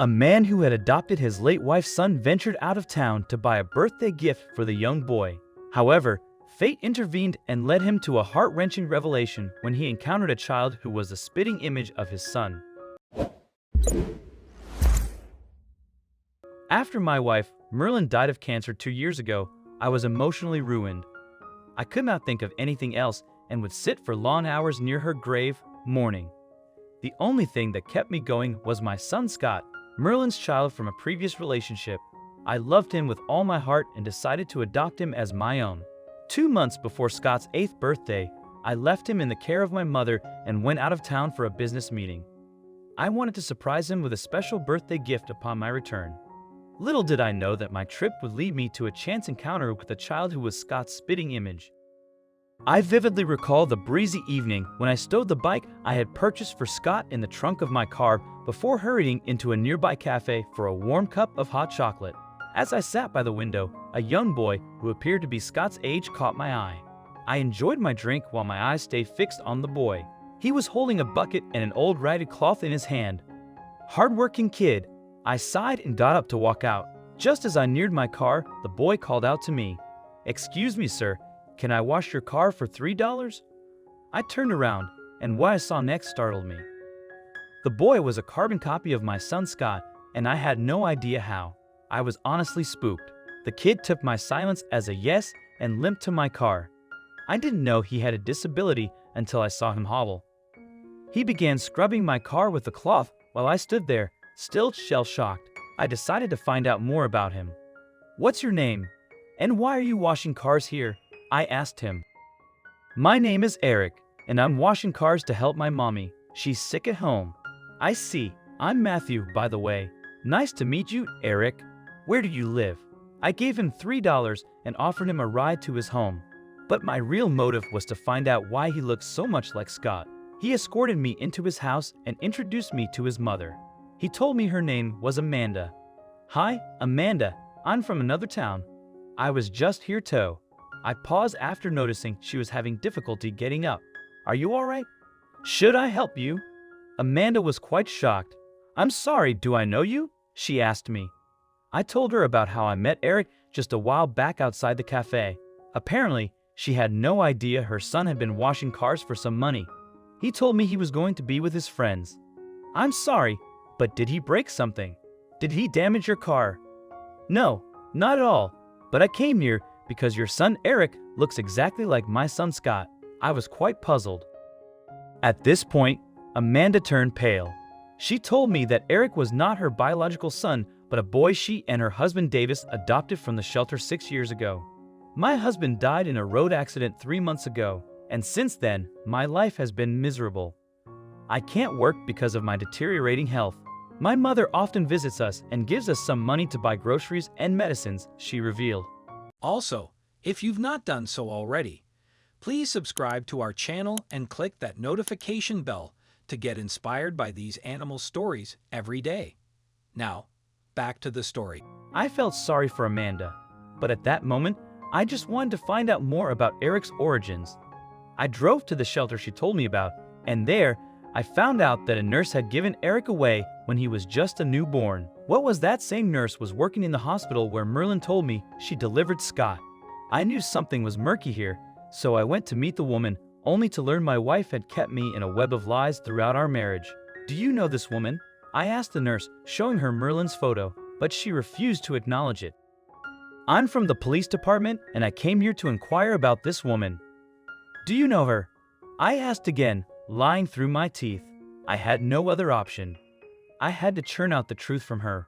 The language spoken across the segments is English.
A man who had adopted his late wife's son ventured out of town to buy a birthday gift for the young boy. However, fate intervened and led him to a heart-wrenching revelation when he encountered a child who was the spitting image of his son. After my wife, Merlin, died of cancer 2 years ago, I was emotionally ruined. I could not think of anything else and would sit for long hours near her grave, mourning. The only thing that kept me going was my son Scott, Merlin's child from a previous relationship. I loved him with all my heart and decided to adopt him as my own. 2 months before Scott's 8th birthday, I left him in the care of my mother and went out of town for a business meeting. I wanted to surprise him with a special birthday gift upon my return. Little did I know that my trip would lead me to a chance encounter with a child who was Scott's spitting image. I vividly recall the breezy evening when I stowed the bike I had purchased for Scott in the trunk of my car before hurrying into a nearby cafe for a warm cup of hot chocolate. As I sat by the window, a young boy who appeared to be Scott's age caught my eye. I enjoyed my drink while my eyes stayed fixed on the boy. He was holding a bucket and an old ragged cloth in his hand. Hard-working kid. I sighed and got up to walk out. Just as I neared my car, the boy called out to me, "Excuse me, sir, can I wash your car for $3?" I turned around, and what I saw next startled me. The boy was a carbon copy of my son Scott, and I had no idea how. I was honestly spooked. The kid took my silence as a yes and limped to my car. I didn't know he had a disability until I saw him hobble. He began scrubbing my car with the cloth while I stood there, still shell-shocked. I decided to find out more about him. "What's your name? And why are you washing cars here?" I asked him. "My name is Eric, and I'm washing cars to help my mommy. She's sick at home." "I see. I'm Matthew, by the way. Nice to meet you, Eric. Where do you live?" I gave him $3 and offered him a ride to his home. But my real motive was to find out why he looked so much like Scott. He escorted me into his house and introduced me to his mother. He told me her name was Amanda. "Hi, Amanda. I'm from another town. I was just here too." I paused after noticing she was having difficulty getting up. "Are you all right? Should I help you?" Amanda was quite shocked. "I'm sorry, do I know you?" she asked me. I told her about how I met Eric just a while back outside the cafe. Apparently, she had no idea her son had been washing cars for some money. He told me he was going to be with his friends. "I'm sorry, but did he break something? Did he damage your car?" "No, not at all, but I came here because your son Eric looks exactly like my son Scott." I was quite puzzled. At this point, Amanda turned pale. She told me that Eric was not her biological son, but a boy she and her husband Davis adopted from the shelter 6 years ago. "My husband died in a road accident 3 months ago, and since then, my life has been miserable. I can't work because of my deteriorating health. My mother often visits us and gives us some money to buy groceries and medicines," she revealed. Also, if you've not done so already, please subscribe to our channel and click that notification bell to get inspired by these animal stories every day. Now, back to the story. I felt sorry for Amanda, but at that moment, I just wanted to find out more about Eric's origins. I drove to the shelter she told me about, and there, I found out that a nurse had given Eric away when he was just a newborn. What was that same nurse was working in the hospital where Merlin told me she delivered Scott. I knew something was murky here, so I went to meet the woman, only to learn my wife had kept me in a web of lies throughout our marriage. "Do you know this woman?" I asked the nurse, showing her Merlin's photo, but she refused to acknowledge it. "I'm from the police department, and I came here to inquire about this woman." "Do you know her?" I asked again, lying through my teeth. I had no other option. I had to churn out the truth from her.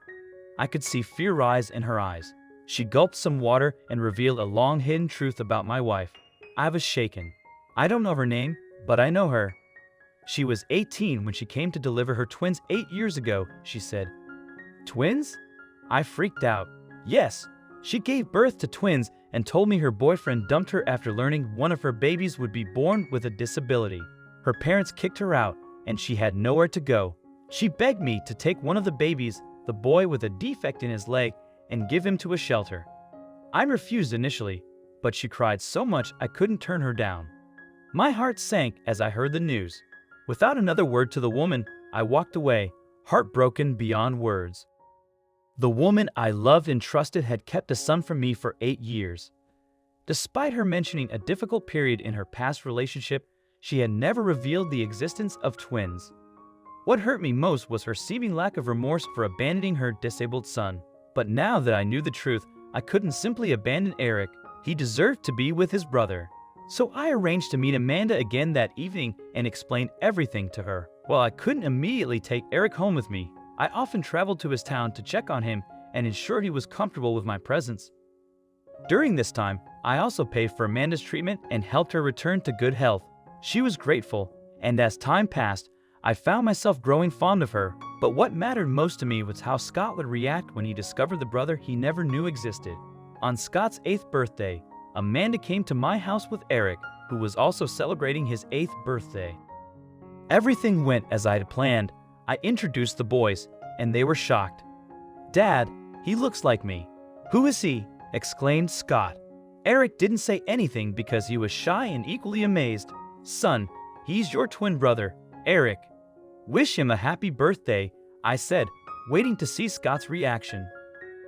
I could see fear rise in her eyes. She gulped some water and revealed a long-hidden truth about my wife. I was shaken. "I don't know her name, but I know her. She was 18 when she came to deliver her twins 8 years ago," she said. "Twins?" I freaked out. "Yes, she gave birth to twins and told me her boyfriend dumped her after learning one of her babies would be born with a disability. Her parents kicked her out, and she had nowhere to go. She begged me to take one of the babies, the boy with a defect in his leg, and give him to a shelter. I refused initially, but she cried so much I couldn't turn her down. My heart sank as I heard the news. Without another word to the woman, I walked away, heartbroken beyond words. The woman I loved and trusted had kept a son from me for 8 years. Despite her mentioning a difficult period in her past relationship, she had never revealed the existence of twins. What hurt me most was her seeming lack of remorse for abandoning her disabled son. But now that I knew the truth, I couldn't simply abandon Eric. He deserved to be with his brother. So I arranged to meet Amanda again that evening and explained everything to her. While I couldn't immediately take Eric home with me, I often traveled to his town to check on him and ensure he was comfortable with my presence. During this time, I also paid for Amanda's treatment and helped her return to good health. She was grateful, and as time passed, I found myself growing fond of her. But what mattered most to me was how Scott would react when he discovered the brother he never knew existed. On Scott's 8th birthday, Amanda came to my house with Eric, who was also celebrating his 8th birthday. Everything went as I had planned. I introduced the boys, and they were shocked. "Dad, he looks like me." "Who is he?" exclaimed Scott. Eric didn't say anything because he was shy and equally amazed. "Son, he's your twin brother, Eric." "Wish him a happy birthday," I said, waiting to see Scott's reaction.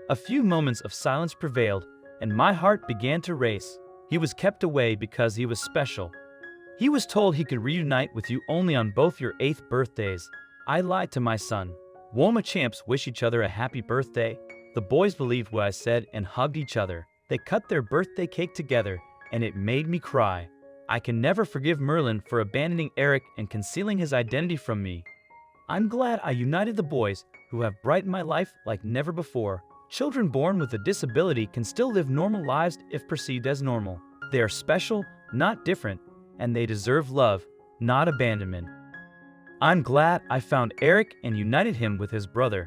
A few moments of silence prevailed, and my heart began to race. He was kept away because he was special. He was told he could reunite with you only on both your 8th birthdays. I lied to my son. Won't champs wish each other a happy birthday? The boys believed what I said and hugged each other. They cut their birthday cake together, and it made me cry. I can never forgive Merlin for abandoning Eric and concealing his identity from me. I'm glad I united the boys, who have brightened my life like never before. Children born with a disability can still live normal lives if perceived as normal. They are special, not different, and they deserve love, not abandonment. I'm glad I found Eric and united him with his brother.